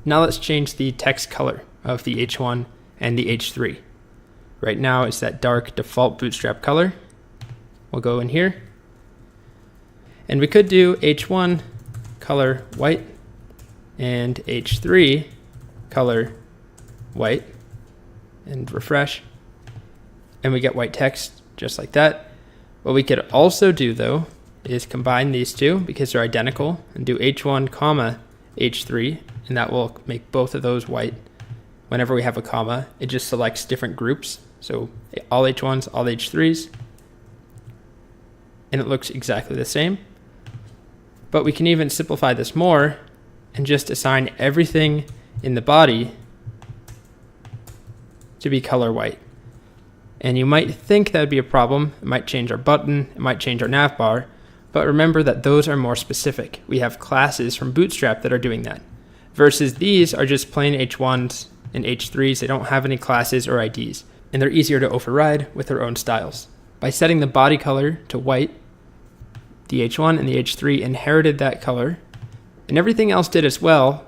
Now let's change the text color of the H1 and the H3. Right now it's that dark default Bootstrap color. We'll go in here. And we could do H1 color white and H3 color white and refresh. And we get white text just like that. What we could also do though is combine these two because they're identical and do H1 comma H3, and that will make both of those white. Whenever we have a comma, it just selects different groups. So all H1s, all H3s, and it looks exactly the same. But we can even simplify this more and just assign everything in the body to be color white. And you might think that would be a problem. It might change our button, it might change our nav bar, but remember that those are more specific. We have classes from Bootstrap that are doing that. Versus these are just plain H1s and H3s. They don't have any classes or IDs, and they're easier to override with their own styles. By setting the body color to white, the H1 and the H3 inherited that color, and everything else did as well.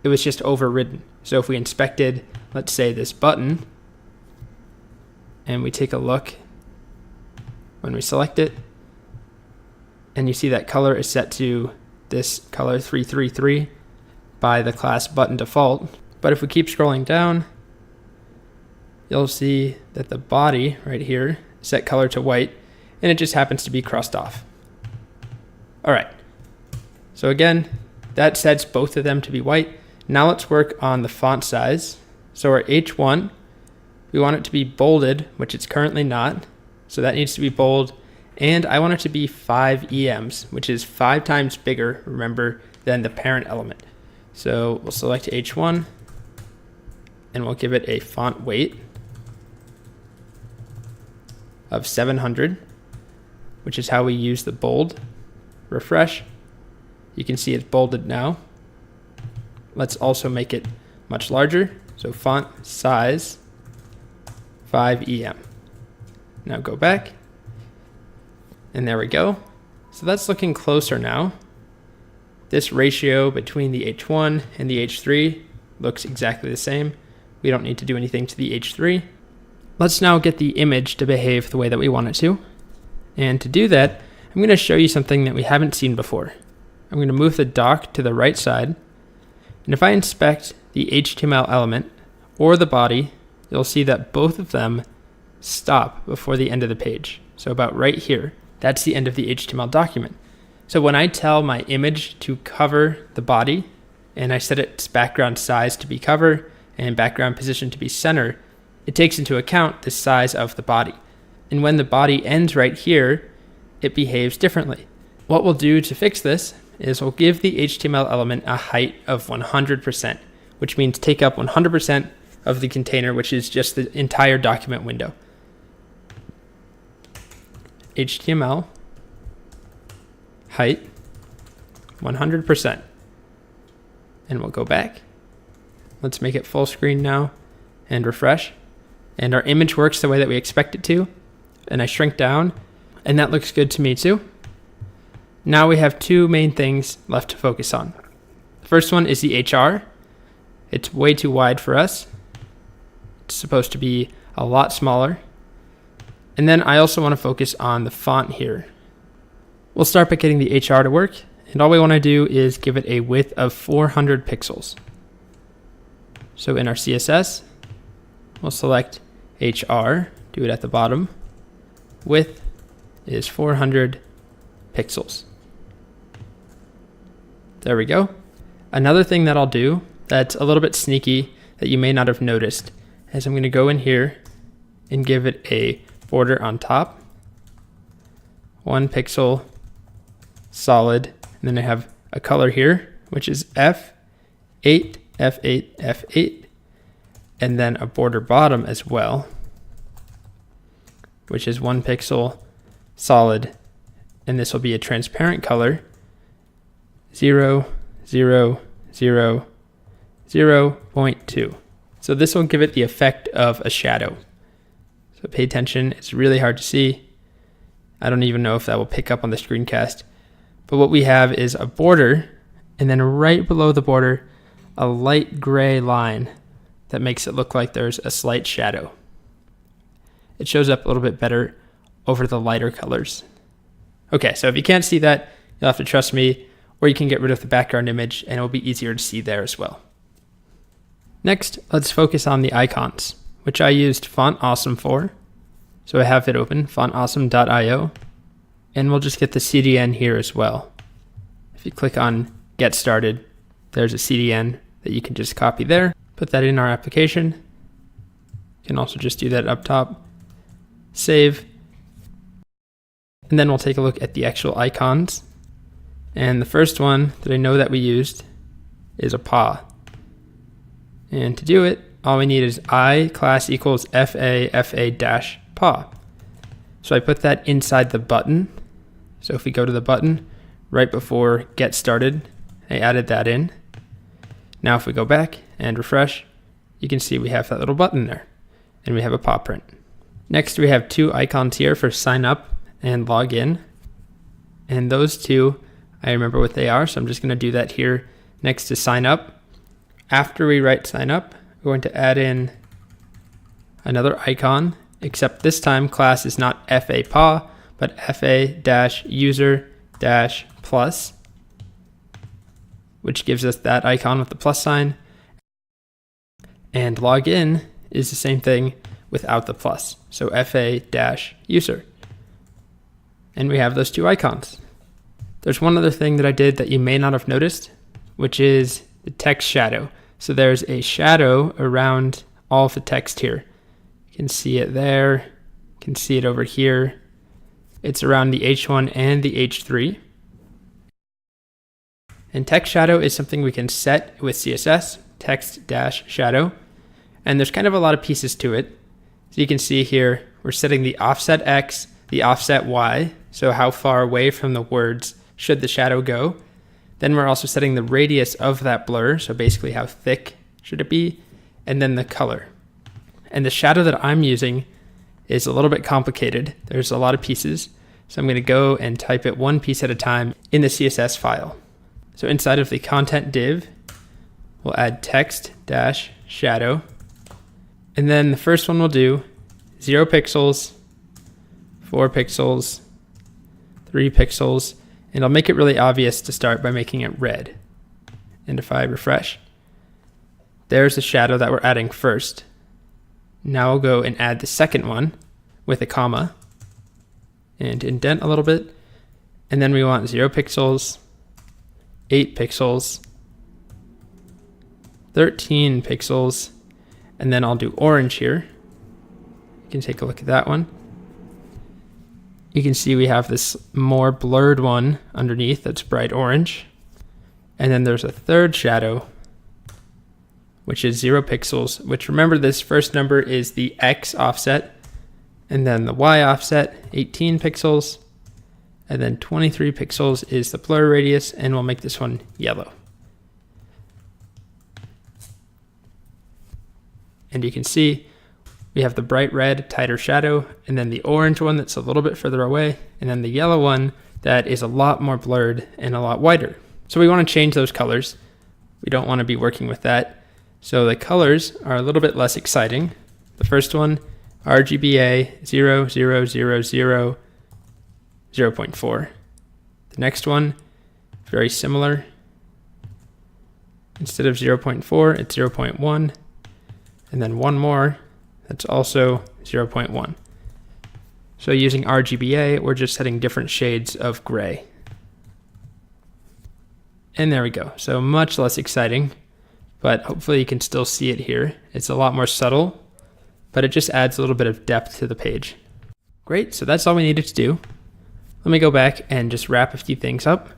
It was just overridden. So if we inspected, let's say, this button, and we take a look when we select it, and you see that color is set to this color 333 by the class button default. But if we keep scrolling down, you'll see that the body right here is set color to white, and it just happens to be crossed off. All right, so again, that sets both of them to be white. Now let's work on the font size. So our H1, we want it to be bolded, which it's currently not. So that needs to be bold. And I want it to be 5 EMs, which is 5 times bigger, remember, than the parent element. So we'll select H1 and we'll give it a font weight of 700, which is how we use the bold. Refresh. You can see it's bolded now. Let's also make it much larger. So font size 5 EM. Now go back. And there we go. So that's looking closer now. This ratio between the H1 and the H3 looks exactly the same. We don't need to do anything to the H3. Let's now get the image to behave the way that we want it to. And to do that, I'm going to show you something that we haven't seen before. I'm going to move the dock to the right side. And if I inspect the HTML element or the body, you'll see that both of them stop before the end of the page. So about right here, that's the end of the HTML document. So when I tell my image to cover the body, and I set its background size to be cover and background position to be center, it takes into account the size of the body. And when the body ends right here, it behaves differently. What we'll do to fix this is we'll give the HTML element a height of 100%, which means take up 100% of the container, which is just the entire document window. HTML height 100%. And we'll go back. Let's make it full screen now and refresh. And our image works the way that we expect it to. And I shrink down, and that looks good to me too. Now we have two main things left to focus on. The first one is the HR. It's way too wide for us. It's supposed to be a lot smaller. And then I also want to focus on the font here. We'll start by getting the HR to work, and all we want to do is give it a width of 400 pixels. So in our CSS, we'll select HR, do it at the bottom. Width is 400 pixels. There we go. Another thing that I'll do that's a little bit sneaky that you may not have noticed is I'm going to go in here and give it a border on top, 1 pixel solid, and then I have a color here, which is F8, F8, F8, and then a border bottom as well, which is 1 pixel solid, and this will be a transparent color, 0, 0, 0, 0.2. So this will give it the effect of a shadow. So pay attention, it's really hard to see. I don't even know if that will pick up on the screencast. But what we have is a border, and then right below the border, a light gray line that makes it look like there's a slight shadow. It shows up a little bit better over the lighter colors. Okay, so if you can't see that, you'll have to trust me, or you can get rid of the background image and it will be easier to see there as well. Next, let's focus on the icons, which I used Font Awesome for. So I have it open, fontawesome.io, and we'll just get the CDN here as well. If you click on Get Started, there's a CDN that you can just copy there, put that in our application. You can also just do that up top, save, and then we'll take a look at the actual icons. And the first one that I know that we used is a paw. And to do it, all we need is I class equals fa dash paw. So I put that inside the button. So if we go to the button right before Get Started, I added that in. Now if we go back and refresh, you can see we have that little button there, and we have a paw print. Next, we have two icons here for sign up and log in. And those two, I remember what they are, so I'm just going to do that here next to sign up. After we write sign up, we're going to add in another icon, except this time class is not fa paw, but fa-user-plus, which gives us that icon with the plus sign. And login is the same thing without the plus, so fa-user. And we have those two icons. There's one other thing that I did that you may not have noticed, which is the text shadow. So there's a shadow around all of the text here. You can see it there, you can see it over here. It's around the H1 and the H3. And text shadow is something we can set with CSS, text-shadow. And there's kind of a lot of pieces to it. So you can see here, we're setting the offset X, the offset Y, so how far away from the words should the shadow go. Then we're also setting the radius of that blur, so basically how thick should it be, and then the color. And the shadow that I'm using is a little bit complicated. There's a lot of pieces, so I'm going to go and type it one piece at a time in the CSS file. So inside of the content div, we'll add text-shadow, and then the first one we'll do 0 pixels, 4 pixels, 3 pixels, and I'll make it really obvious to start by making it red. And if I refresh, there's the shadow that we're adding first. Now I'll go and add the second one with a comma and indent a little bit. And then we want 0 pixels, 8 pixels, 13 pixels, and then I'll do orange here. You can take a look at that one. You can see we have this more blurred one underneath that's bright orange. And then there's a third shadow, which is 0 pixels, which remember this first number is the X offset, and then the Y offset, 18 pixels, and then 23 pixels is the blur radius, and we'll make this one yellow. And you can see we have the bright red, tighter shadow, and then the orange one that's a little bit further away, and then the yellow one that is a lot more blurred and a lot wider. So we want to change those colors. We don't want to be working with that. So the colors are a little bit less exciting. The first one, RGBA 0000 0.4. The next one, very similar. Instead of 0.4, it's 0.1. And then one more, that's also 0.1. So using RGBA, we're just setting different shades of gray. And there we go. So much less exciting, but hopefully you can still see it here. It's a lot more subtle, but it just adds a little bit of depth to the page. Great, so that's all we needed to do. Let me go back and just wrap a few things up.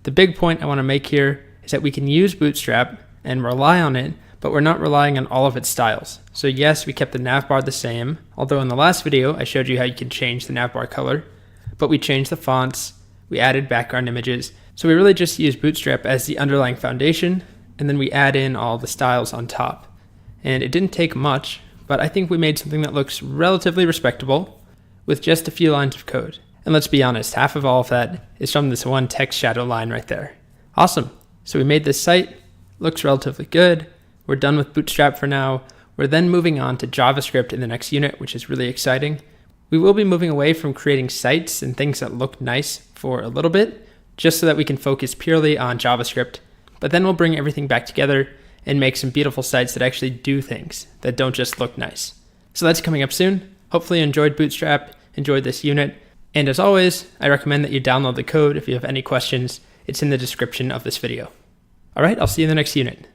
The big point I want to make here is that we can use Bootstrap and rely on it, but we're not relying on all of its styles. So yes, we kept the navbar the same, although in the last video I showed you how you can change the navbar color, but we changed the fonts, we added background images, so we really just use Bootstrap as the underlying foundation, and then we add in all the styles on top. And it didn't take much, but I think we made something that looks relatively respectable with just a few lines of code. And let's be honest, half of all of that is from this one text shadow line right there. Awesome. So we made this site, looks relatively good. We're done with Bootstrap for now. We're then moving on to JavaScript in the next unit, which is really exciting. We will be moving away from creating sites and things that look nice for a little bit, just so that we can focus purely on JavaScript. But then we'll bring everything back together and make some beautiful sites that actually do things, that don't just look nice. So that's coming up soon. Hopefully you enjoyed Bootstrap, enjoyed this unit. And as always, I recommend that you download the code if you have any questions. It's in the description of this video. All right, I'll see you in the next unit.